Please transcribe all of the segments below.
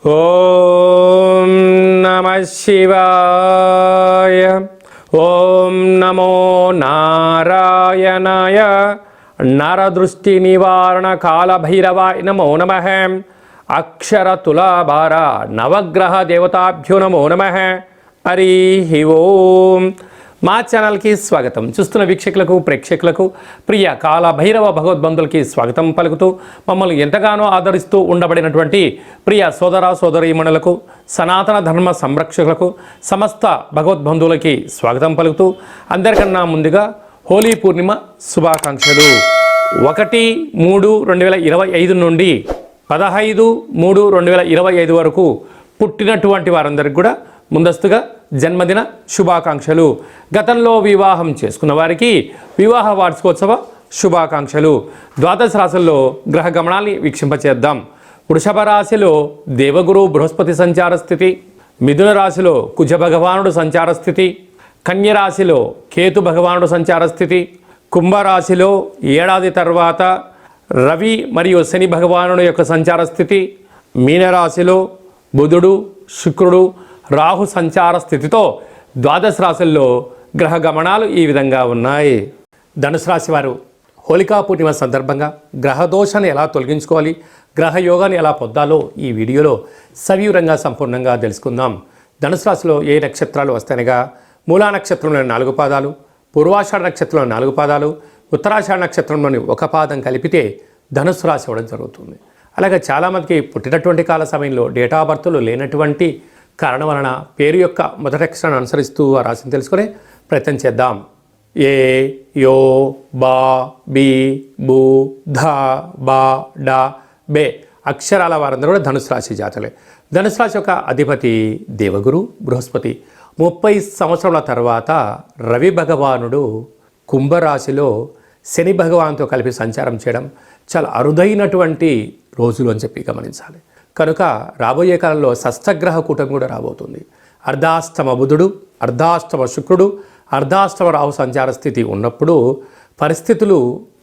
ఓం నమః శివాయ. ఓం నమో నారాయణాయ. నరదృష్టి నివారణ కాళభైరవాయ నమో నమః. అక్షర తులాభార నవగ్రహ దేవతాభ్యో నమో నమః. హరి ఓం. మా ఛానల్కి స్వాగతం. చూస్తున్న వీక్షకులకు ప్రేక్షకులకు ప్రియ కాళభైరవ భగవద్బంధులకి స్వాగతం పలుకుతూ మమ్మల్ని ఎంతగానో ఆదరిస్తూ ఉండబడినటువంటి ప్రియ సోదర సోదరీమణులకు సనాతన ధర్మ సంరక్షకులకు సమస్త భగవద్బంధువులకి స్వాగతం పలుకుతూ అందరికన్నా ముందుగా హోలీ పూర్ణిమ శుభాకాంక్షలు. 1/3/2025 నుండి 15/3/2025 వరకు పుట్టినటువంటి వారందరికీ కూడా ముందస్తుగా జన్మదిన శుభాకాంక్షలు. గతంలో వివాహం చేసుకున్న వారికి వివాహ వార్షికోత్సవ శుభాకాంక్షలు. ద్వాదశ రాశుల్లో గ్రహ గమనాన్ని వీక్షింపచేద్దాం. వృషభ రాశిలో దేవగురు బృహస్పతి సంచార స్థితి, మిథున రాశిలో కుజ భగవానుడు సంచార స్థితి, కన్య రాశిలో కేతు భగవానుడు సంచార స్థితి, కుంభరాశిలో ఏడాది తర్వాత రవి మరియు శని భగవానుడు యొక్క సంచార స్థితి, మీనరాశిలో బుధుడు శుక్రుడు రాహు సంచార స్థితితో ద్వాదశ రాశుల్లో గ్రహ గమనాలు ఈ విధంగా ఉన్నాయి. ధనుసు రాశి వారు హోళికా పూర్ణిమ సందర్భంగా గ్రహ దోషాన్ని ఎలా తొలగించుకోవాలి, గ్రహ యోగాన్ని ఎలా పొందాలో ఈ వీడియోలో సవివరంగా సంపూర్ణంగా తెలుసుకుందాం. ధనుసు రాశిలో ఏ నక్షత్రాలు వస్తాయనగా మూలా నక్షత్రంలోని 4 పాదాలు, పూర్వాషాఢ నక్షత్రంలోని 4 పాదాలు, ఉత్తరాషాఢ నక్షత్రంలోని 1 పాదం కలిపితే ధనుసు రాశి అవ్వడం జరుగుతుంది. అలాగే చాలామందికి పుట్టినటువంటి కాల సమయంలో డేటా ఆఫ్ బర్త్లు లేనటువంటి కారణం వలన పేరు యొక్క మొదటి అక్షరాన్ని అనుసరిస్తూ ఆ రాశిని తెలుసుకునే ప్రయత్నం చేద్దాం. ఏ, యో, బా, బి, బు, ధ, బా, డా, బే అక్షరాల వారందరూ కూడా ధనుసు రాశి జాతలే. ధనుసు రాశి యొక్క అధిపతి దేవగురు బృహస్పతి. 30 సంవత్సరాల తర్వాత రవి భగవానుడు కుంభరాశిలో శని భగవాన్తో కలిపి సంచారం చేయడం చాలా అరుదైనటువంటి రోజులు అని చెప్పి గమనించాలి. కనుక రాబోయే కాలంలో షష్ఠగ్రహ కూటమి కూడా రాబోతుంది. అర్ధాష్టమ బుధుడు, అర్ధాష్టమ శుక్రుడు, అర్ధాష్టమ రాహు సంచార స్థితి ఉన్నప్పుడు పరిస్థితులు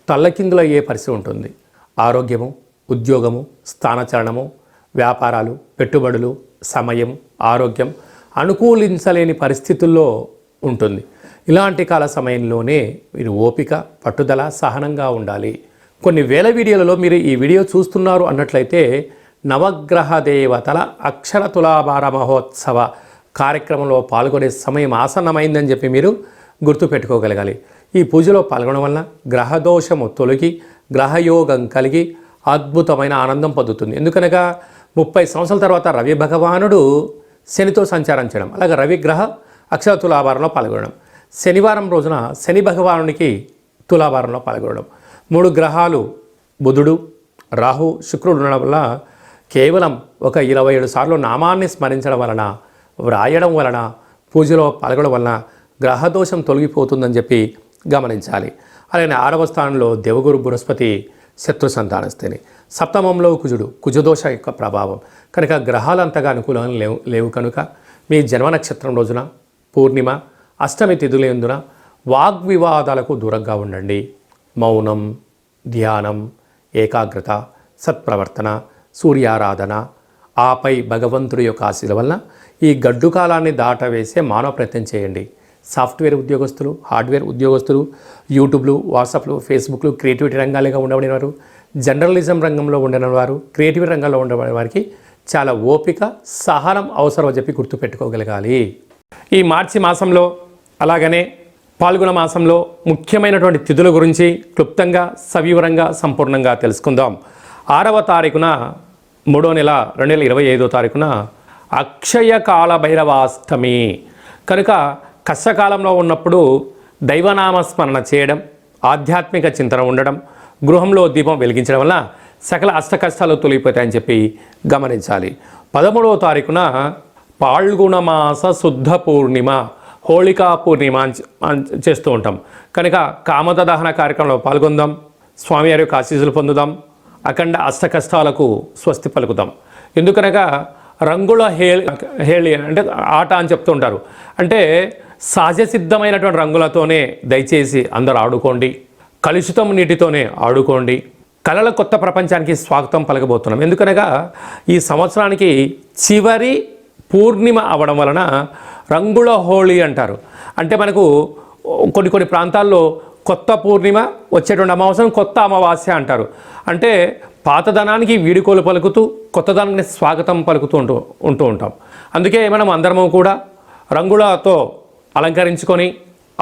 తల్లకిందులయ్యే పరిస్థితి ఉంటుంది. ఆరోగ్యము, ఉద్యోగము, స్థానచలనము, వ్యాపారాలు, పెట్టుబడులు, సమయం, ఆరోగ్యం అనుకూలించలేని పరిస్థితుల్లో ఉంటుంది. ఇలాంటి కాల సమయంలోనే మీరు ఓపిక, పట్టుదల, సహనంగా ఉండాలి. కొన్ని వేల వీడియోలలో మీరు ఈ వీడియో చూస్తున్నారు అన్నట్లయితే నవగ్రహ దేవతల అక్షర తులాభార మహోత్సవ కార్యక్రమంలో పాల్గొనే సమయం ఆసన్నమైందని చెప్పి మీరు గుర్తుపెట్టుకోగలగాలి. ఈ పూజలో పాల్గొనడం వలన గ్రహదోషము తొలగి గ్రహయోగం కలిగి అద్భుతమైన ఆనందం పొందుతుంది. ఎందుకనగా 30 సంవత్సరాల తర్వాత రవి భగవానుడు శనితో సంచారం చేయడం, అలాగే రవి గ్రహ అక్షర తులాభారంలో పాల్గొనడం, శనివారం రోజున శని భగవానునికి తులాభారంలో పాల్గొనడం, 3 గ్రహాలు బుధుడు రాహు శుక్రుడు ఉండడం వల్ల కేవలం ఒక 27 సార్లు నామాన్ని స్మరించడం వలన, వ్రాయడం వలన, పూజలో పాల్గొనడం వలన గ్రహదోషం తొలగిపోతుందని చెప్పి గమనించాలి. అలాగే 6వ స్థానంలో దేవగురు బృహస్పతి శత్రు సంతానస్థితి, సప్తమంలో కుజుడు కుజదోష యొక్క ప్రభావం కనుక గ్రహాలు అంతగా అనుకూలంగా లేవు కనుక మీ జన్మ నక్షత్రం రోజున పూర్ణిమ అష్టమి తిథులందున వాగ్వివాదాలకు దూరంగా ఉండండి. మౌనం, ధ్యానం, ఏకాగ్రత, సత్ప్రవర్తన, సూర్యారాధన, ఆపై భగవంతుడి యొక్క ఆశీల వలన ఈ గడ్డు కాలాన్ని దాటవేసే మానవ ప్రయత్నం చేయండి. సాఫ్ట్వేర్ ఉద్యోగస్తులు, హార్డ్వేర్ ఉద్యోగస్తులు, యూట్యూబ్లు, వాట్సాప్లు, ఫేస్బుక్లు, క్రియేటివిటీ రంగాలుగా ఉండబడిన వారు, జర్నలిజం రంగంలో ఉండిన వారు, క్రియేటివిటీ రంగంలో ఉండబడిన వారికి చాలా ఓపిక, సహనం అవసరం అని చెప్పి గుర్తుపెట్టుకోగలగాలి. ఈ మార్చి మాసంలో అలాగనే పాల్గొన మాసంలో ముఖ్యమైనటువంటి తిథుల గురించి క్లుప్తంగా సవివరంగా సంపూర్ణంగా తెలుసుకుందాం. 6వ తారీఖున 3వ నెల 2025 తారీఖున అక్షయ కాళభైరవాష్టమి కనుక కష్టకాలంలో ఉన్నప్పుడు దైవనామస్మరణ చేయడం, ఆధ్యాత్మిక చింతన ఉండడం, గృహంలో దీపం వెలిగించడం వల్ల సకల అష్ట కష్టాలు తొలగిపోతాయని చెప్పి గమనించాలి. 13వ తారీఖున పాల్గొనమాస శుద్ధ పూర్ణిమ హోళికా పూర్ణిమ చేస్తూ ఉంటాం కనుక కామద దహన కార్యక్రమంలో పాల్గొందాం, స్వామివారి యొక్క ఆశీస్సులు పొందుదాం, అఖండ అష్ట కష్టాలకు స్వస్తి పలుకుదాం. ఎందుకనగా రంగుల హేళి అంటే ఆట అని చెప్తూ ఉంటారు. అంటే సహజ సిద్ధమైనటువంటి రంగులతోనే దయచేసి అందరూ ఆడుకోండి, కలుషితం నీటితోనే ఆడుకోండి, కళల కొత్త ప్రపంచానికి స్వాగతం పలకబోతున్నాం. ఎందుకనగా ఈ సంవత్సరానికి చివరి పూర్ణిమ అవడం వలన రంగుల హోళీ అంటారు. అంటే మనకు కొన్ని ప్రాంతాల్లో కొత్త పూర్ణిమ, వచ్చేటువంటి అమావాస్యను కొత్త అమావాస్య అంటారు. అంటే పాతదనానికి వీడుకోలు పలుకుతూ కొత్తదనానికి స్వాగతం పలుకుతూ ఉంటూ ఉంటాం. అందుకే మనం అందరము కూడా రంగులతో అలంకరించుకొని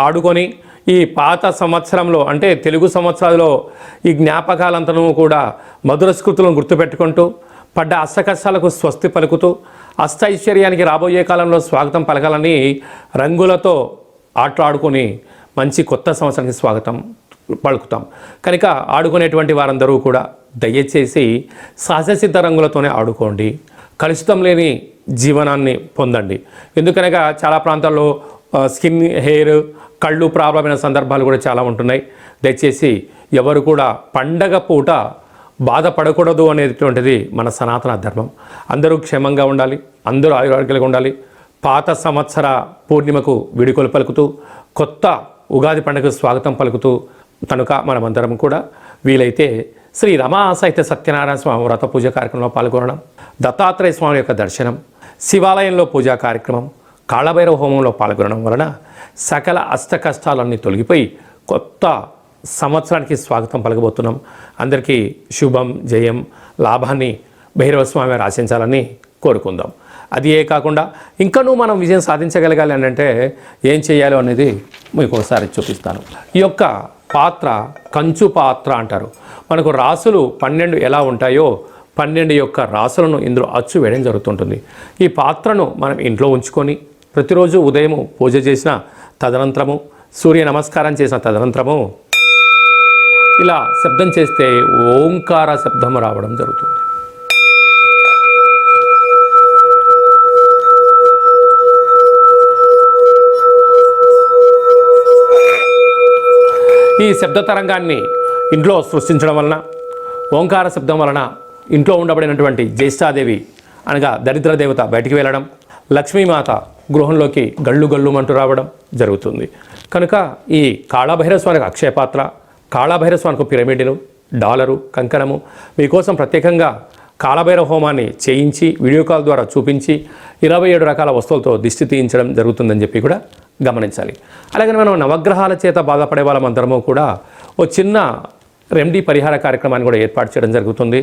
ఆడుకొని ఈ పాత సంవత్సరంలో అంటే తెలుగు సంవత్సరాల్లో ఈ జ్ఞాపకాలంతను కూడా మధుర స్మృతులను గుర్తుపెట్టుకుంటూ పడ్డ అష్టకష్టాలకు స్వస్తి పలుకుతూ అష్టైశ్వర్యానికి రాబోయే కాలంలో స్వాగతం పలకాలని రంగులతో ఆటలాడుకొని మంచి కొత్త సంవత్సరానికి స్వాగతం పలుకుతాం. కనుక ఆడుకునేటువంటి వారందరూ కూడా దయచేసి సహజసిద్ధ రంగులతోనే ఆడుకోండి, కలుషితం లేని జీవనాన్ని పొందండి. ఎందుకనగా చాలా ప్రాంతాల్లో స్కిన్, హెయిర్, కళ్ళు ప్రాబ్లం అయిన సందర్భాలు కూడా చాలా ఉంటున్నాయి. దయచేసి ఎవరు కూడా పండగ పూట బాధపడకూడదు అనేటువంటిది మన సనాతన ధర్మం. అందరూ క్షేమంగా ఉండాలి, అందరూ ఆరోగ్యంగా ఉండాలి. పాత సంవత్సర పూర్ణిమకు వీడుకోలు పలుకుతూ కొత్త ఉగాది పండుగకు స్వాగతం పలుకుతూ కనుక మనమందరం కూడా వీలైతే శ్రీ రమా సాహిత్య సత్యనారాయణ స్వామి వ్రత పూజ కార్యక్రమంలో పాల్గొనడం, దత్తాత్రేయ స్వామి యొక్క దర్శనం, శివాలయంలో పూజా కార్యక్రమం, కాళభైరవ హోమంలో పాల్గొనడం వలన సకల అష్ట కష్టాలన్నీ తొలగిపోయి కొత్త సంవత్సరానికి స్వాగతం పలకబోతున్నాం. అందరికీ శుభం, జయం, లాభాన్ని భైరవ స్వామి ఆశించాలని కోరుకుందాం. అది కాకుండా ఇంకనూ మనం విజయం సాధించగలగాలి అని అంటే ఏం చేయాలో అనేది మీకు ఒకసారి చూపిస్తాను. ఈ యొక్క పాత్ర కంచు పాత్ర అంటారు. మనకు రాసులు 12 ఎలా ఉంటాయో 12 యొక్క రాసులను ఇందులో అచ్చు వేయడం జరుగుతుంటుంది. ఈ పాత్రను మనం ఇంట్లో ఉంచుకొని ప్రతిరోజు ఉదయం పూజ చేసిన తదనంతరము, సూర్య నమస్కారం చేసిన తదనంతరము ఇలా శబ్దం చేస్తే ఓంకార శబ్దం రావడం జరుగుతుంది. ఈ శబ్ద తరంగాన్ని ఇంట్లో సృష్టించడం వలన, ఓంకార శబ్దం వలన ఇంట్లో ఉండబడినటువంటి జ్యేష్ఠాదేవి అనగా దరిద్ర దేవత బయటికి వెళ్ళడం, లక్ష్మీమాత గృహంలోకి గళ్ళు గళ్ళుమంటూ రావడం జరుగుతుంది. కనుక ఈ కాళభైరవ స్వామికి అక్షయపాత్ర, కాళభైరవ స్వామికి పిరమిడ్లు, డాలరు, కంకణము మీకోసం ప్రత్యేకంగా కాళభైరవ హోమాన్ని చేయించి వీడియో కాల్ ద్వారా చూపించి 27 రకాల వస్తువులతో దిష్టి తీయించడం జరుగుతుందని చెప్పి కూడా గమనించాలి. అలాగే మనం నవగ్రహాల చేత బాధపడే వాళ్ళమందరము కూడా ఓ చిన్న రెమెడీ పరిహార కార్యక్రమాన్ని కూడా ఏర్పాటు చేయడం జరుగుతుంది.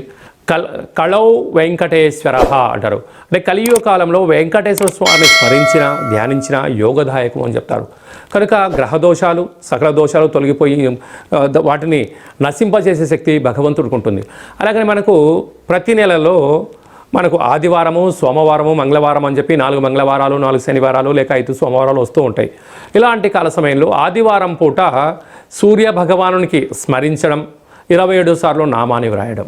కళౌ వెంకటేశ్వర అంటారు. అంటే కలియుగ కాలంలో వెంకటేశ్వర స్వామిని స్మరించిన, ధ్యానించిన యోగదాయకం అని చెప్తారు. కనుక గ్రహ దోషాలు, సకల దోషాలు తొలగిపోయి వాటిని నశింపజేసే శక్తి భగవంతుడికి ఉంటుంది. అలాగని మనకు ప్రతి నెలలో మనకు ఆదివారము, సోమవారము, మంగళవారం అని చెప్పి 4 మంగళవారాలు, 4 శనివారాలు లేక 5 సోమవారాలు వస్తూ ఉంటాయి. ఇలాంటి కాల సమయంలో ఆదివారం పూట సూర్య భగవానునికి స్మరించడం, 27 సార్లు నామాన్ని వ్రాయడం,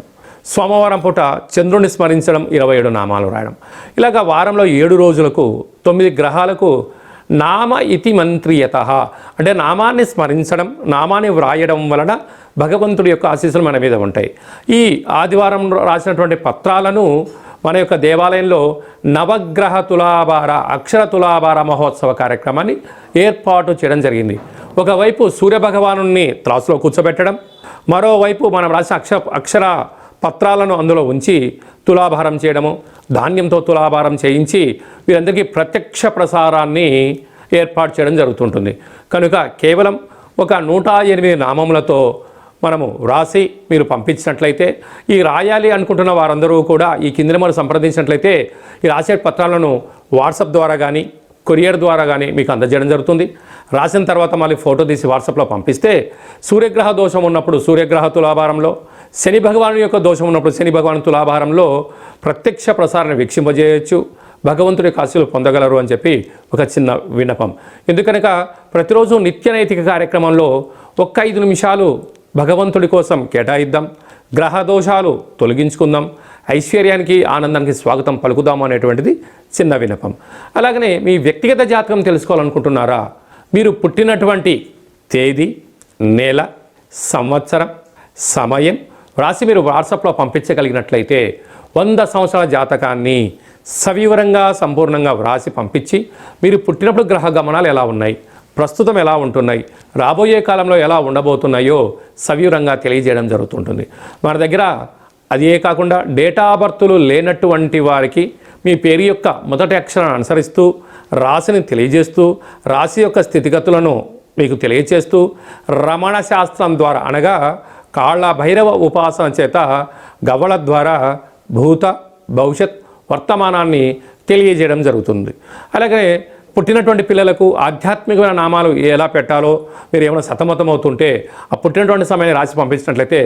సోమవారం పూట చంద్రుని స్మరించడం, 27 నామాలు వ్రాయడం. ఇలాగ వారంలో 7 రోజులకు 9 గ్రహాలకు నామ ఇతి మంత్రియత అంటే నామాన్ని స్మరించడం, నామాన్ని వ్రాయడం వలన భగవంతుడి యొక్క ఆశీస్సులు మన మీద ఉంటాయి. ఈ ఆదివారం రాసినటువంటి పత్రాలను మన యొక్క దేవాలయంలో నవగ్రహ తులాభార, అక్షర తులాభార మహోత్సవ కార్యక్రమాన్ని ఏర్పాటు చేయడం జరిగింది. ఒకవైపు సూర్యభగవాను త్రాసులో కూర్చోబెట్టడం, మరోవైపు మనం రాసిన అక్షర పత్రాలను అందులో ఉంచి తులాభారం చేయడము, ధాన్యంతో తులాభారం చేయించి వీరందరికీ ప్రత్యక్ష ప్రసారాన్ని ఏర్పాటు చేయడం జరుగుతుంటుంది. కనుక కేవలం ఒక 108 నామములతో మనము వ్రాసి మీరు పంపించినట్లయితే, ఈ రాయాలి అనుకుంటున్న వారందరూ కూడా ఈ కింద నెంబర్ సంప్రదించినట్లయితే ఈ రాసే పత్రాలను వాట్సాప్ ద్వారా కానీ కొరియర్ ద్వారా కానీ మీకు అందజేయడం జరుగుతుంది. రాసిన తర్వాత మళ్ళీ ఫోటో తీసి వాట్సాప్లో పంపిస్తే సూర్యగ్రహ దోషం ఉన్నప్పుడు సూర్యగ్రహ తులాభారంలో, శని భగవాను యొక్క దోషం ఉన్నప్పుడు శని భగవాను తులాభారంలో ప్రత్యక్ష ప్రసారాన్ని వీక్షింపజేయచ్చు, భగవంతుడి యొక్క ఆశీస్సులు పొందగలరు అని చెప్పి ఒక చిన్న విన్నపం. ఎందుకనక ప్రతిరోజు నిత్య నైతిక కార్యక్రమంలో 5 నిమిషాలు భగవంతుడి కోసం కేటాయిద్దాం, గ్రహ దోషాలు తొలగించుకుందాం, ఐశ్వర్యానికి ఆనందానికి స్వాగతం పలుకుదాము అనేటువంటిది చిన్న విన్నపం. అలాగనే మీ వ్యక్తిగత జాతకం తెలుసుకోవాలనుకుంటున్నారా? మీరు పుట్టినటువంటి తేదీ, నెల, సంవత్సరం, సమయం వ్రాసి మీరు వాట్సాప్లో పంపించగలిగినట్లయితే 100 సంవత్సరాల జాతకాన్ని సవివరంగా సంపూర్ణంగా వ్రాసి పంపించి మీరు పుట్టినప్పుడు గ్రహ గమనాలు ఎలా ఉన్నాయి, ప్రస్తుతం ఎలా ఉంటున్నాయి, రాబోయే కాలంలో ఎలా ఉండబోతున్నాయో సవివరంగా తెలియజేయడం జరుగుతుంటుంది. మన దగ్గర అదే కాకుండా డేటా ఆఫ్ బర్త్లు లేనటువంటి వారికి మీ పేరు యొక్క మొదటి అక్షరాన్ని అనుసరిస్తూ రాశిని తెలియజేస్తూ రాశి యొక్క స్థితిగతులను మీకు తెలియజేస్తూ రమణ శాస్త్రం ద్వారా అనగా కాళ్ళ భైరవ ఉపాసన చేత గవ్వల ద్వారా భూత భవిష్యత్ వర్తమానాన్ని తెలియజేయడం జరుగుతుంది. అలాగే పుట్టినటువంటి పిల్లలకు ఆధ్యాత్మికమైన నామాలు ఎలా పెట్టాలో మీరు ఏమైనా సతమతమవుతుంటే ఆ పుట్టినటువంటి సమయాన్ని రాసి పంపించినట్లయితే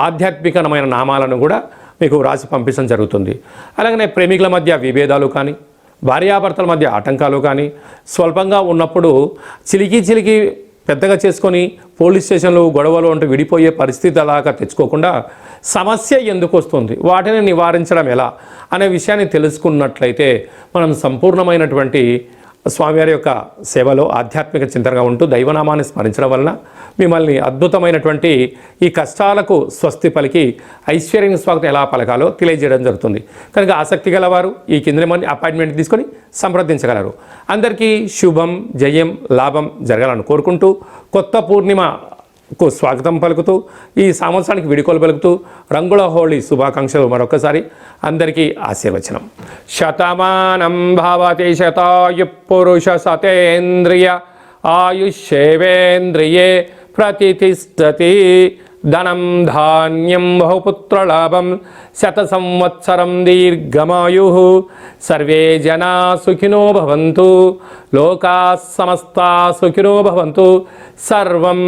ఆధ్యాత్మికమైన నామాలను కూడా మీకు రాసి పంపించడం జరుగుతుంది. అలాగనే ప్రేమికుల మధ్య విభేదాలు కానీ భార్యాభర్తల మధ్య ఆటంకాలు కానీ స్వల్పంగా ఉన్నప్పుడు చిలికి పెద్దగా చేసుకొని పోలీస్ స్టేషన్లు గొడవలు అంటూ విడిపోయే పరిస్థితి అలాగా తెచ్చుకోకుండా సమస్య ఎందుకు వస్తుంది, వాటిని నివారించడం ఎలా అనే విషయాన్ని తెలుసుకున్నట్లయితే మనం సంపూర్ణమైనటువంటి స్వామివారి యొక్క సేవలో ఆధ్యాత్మిక చింతనగా ఉంటూ దైవనామాన్ని స్మరించడం వలన మిమ్మల్ని అద్భుతమైనటువంటి ఈ కష్టాలకు స్వస్తి పలికి ఐశ్వర్యం స్వాగతం ఎలా పలకాలో తెలియజేయడం జరుగుతుంది. కనుక ఆసక్తి గలవారు ఈ కింద మంది అపాయింట్మెంట్ తీసుకొని సంప్రదించగలరు. అందరికీ శుభం, జయం, లాభం జరగాలని కోరుకుంటూ కొత్త పూర్ణిమకు స్వాగతం పలుకుతూ ఈ సంవత్సరానికి విడుకోలు పలుకుతూ రంగుల హోళీ శుభాకాంక్షలు మరొకసారి అందరికీ ఆశీర్వచనం. శతమానం భవతి శతాయు పురుష సతేంద్రియ ఆయుష్యేవేంద్రియే ప్రతిష్టతి. ధనం ధాన్యం బహుపుత్రలాభం శత సంవత్సరం దీర్ఘమాయు. సర్వే జనా సుఖినో భవంతు. లోకా సమస్తా సుఖినో భవంతు. సర్వం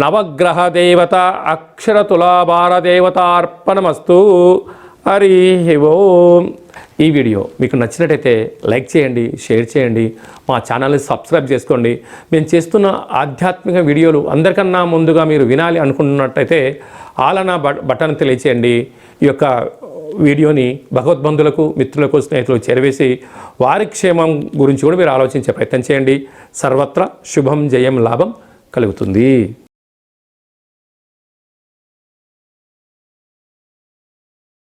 నవగ్రహ దేవత అక్షరతులాభార దేవతార్పణమస్తు. హరి ఓం. ఈ వీడియో మీకు నచ్చినట్టయితే లైక్ చేయండి, షేర్ చేయండి, మా ఛానల్ని సబ్స్క్రైబ్ చేసుకోండి. మేము చేస్తున్న ఆధ్యాత్మిక వీడియోలు అందరికన్నా ముందుగా మీరు వినాలి అనుకుంటున్నట్టయితే ఆలనా బటన్ తెలియచేయండి. ఈ యొక్క వీడియోని భగవద్బంధులకు, మిత్రులకు, స్నేహితులకు చేరవేసి వారి క్షేమం గురించి కూడా మీరు ఆలోచించే ప్రయత్నం చేయండి. సర్వత్రా శుభం, జయం, లాభం కలుగుతుంది.